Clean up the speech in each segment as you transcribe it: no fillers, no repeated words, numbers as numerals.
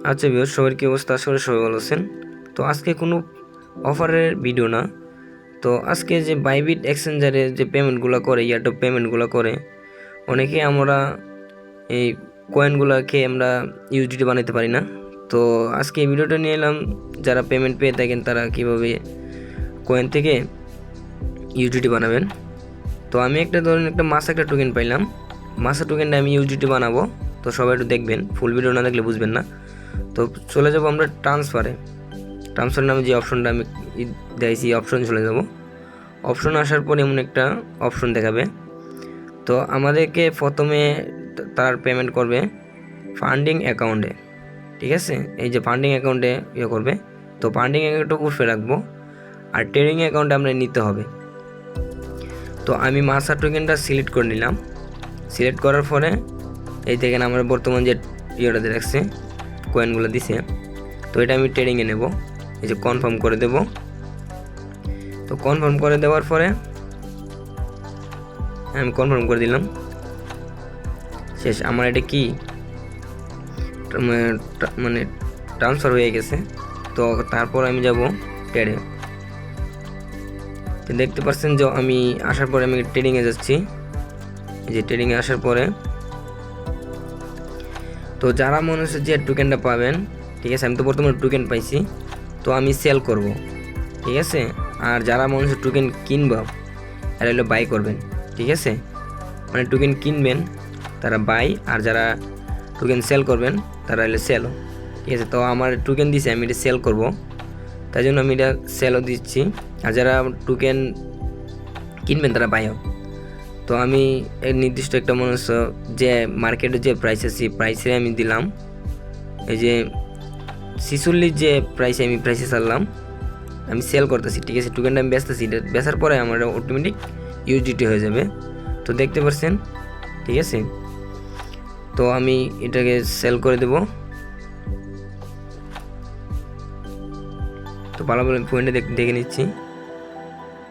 আচ্ছা ভিউয়ার্স, সবার কি অবস্থা? আশা করি সবাই ভালো আছেন। তো আজকে কোনো অফারের ভিডিও না। তো আজকে যে বাইবিট এক্সচেঞ্জারে যে পেমেন্টগুলো করে, এয়ারটেল পেমেন্টগুলো করে, অনেকে আমরা এই কয়েনগুলোকে আমরা ইউজিটি বানাতে পারি না। তো আজকে এই ভিডিওটা নিয়ে এলাম, যারা পেমেন্ট পেয়ে থাকেন তারা কীভাবে কয়েন থেকে ইউজিটি বানাবেন। তো আমি একটা মাস একটা টোকেন পাইলাম, মাসা টোকেনটা আমি ইউজিটি বানাবো। তো সবাই একটু দেখবেন, ফুল ভিডিও না দেখলে বুঝবেন না। তো চলে যাব আমরা ট্রান্সফার নামে যে অপশনটা আমি দিয়েছি, অপশন চলে যাব। অপশন আসার পর এমন একটা অপশন দেখাবে। তো আমাদেরকে প্রথমে তার পেমেন্ট করবে ফান্ডিং অ্যাকাউন্টে, ঠিক আছে? এই যে ফান্ডিং অ্যাকাউন্টে করবে। তো ফান্ডিং অ্যাকাউন্টটা উঠে রাখবো, আর ট্রেডিং অ্যাকাউন্টে আমরা নিতে হবে। তো আমি মাসা টোকেনটা সিলেক্ট করে নিলাম। সিলেক্ট করার পরে এই দেখেন আমার বর্তমান যে ইয়েটা রাখছে, কয়েনগুলো দিছে। তো এটা আমি ট্রেডিংয়ে নেব। এই যে কনফার্ম করে দেব। তো কনফার্ম করে দেওয়ার পরে আমি কনফার্ম করে দিলাম, শেষ। আমার এটা কি মানে ট্রান্সফার হয়ে গেছে। তো তারপর আমি যাব ট্রেডে। তো দেখতে পাচ্ছেন যে আমি আসার পরে আমি ট্রেডিংয়ে যাচ্ছি। এই যে ট্রেডিংয়ে আসার পরে তো যারা মনে হচ্ছে যে টোকেনটা পাবেন, ঠিক আছে, আমি তো বর্তমানে টোকেন পাইছি, তো আমি সেল করব, ঠিক আছে। আর যারা মনে হচ্ছে টোকেন কিনব, এরা হলো বাই করবেন, ঠিক আছে। মানে টোকেন কিনবেন তারা বাই, আর যারা টোকেন সেল করবেন তারা হলো সেল, ঠিক আছে। তো আমার টোকেন দিছে, আমি এটা সেল করব, তাই জন্য আমি এটা সেলও দিচ্ছি। আর যারা টোকেন কিনবেন তারা বাইও। তো আমি নির্দিষ্ট একটা মনে হচ্ছে যে মার্কেটে যে প্রাইস আছে প্রাইসে আমি দিলাম। এই যে 46 যে প্রাইসে আমি প্রাইসে ছাড়লাম, আমি সেল করতেছি, ঠিক আছে। টোকেনটা আমি বেচতেছি, এটা বেচার পরে আমার অটোমেটিক ইউজিটি হয়ে যাবে। তো দেখতে পাচ্ছেন, ঠিক আছে। তো আমি এটাকে সেল করে দেব। তো ভালো ভালো পয়েন্টে দেখে নিচ্ছি।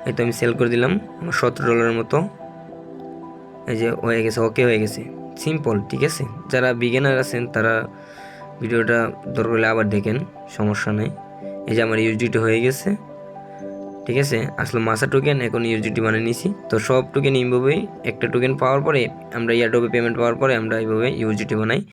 এই তো আমি সেল করে দিলাম আমার $17 মতো। এই যে হয়ে গেছে, ওকে হয়ে গেছে, সিম্পল, ঠিক আছে। যারা বিগিনার আছেন তারা ভিডিওটা দরকার হলে আবার দেখেন, সমস্যা নেই। এই যে আমার ইউজিটি হয়ে গেছে, ঠিক আছে। আসলে মাসা টোকেন এখন ইউজিটি বানিয়ে নিয়েছি। তো সব টোকেন এইভাবেই একটা টোকেন পাওয়ার পরে আমরা এয়ারড্রপে পেমেন্ট পাওয়ার পরে আমরা এইভাবে ইউজিটি বানাই।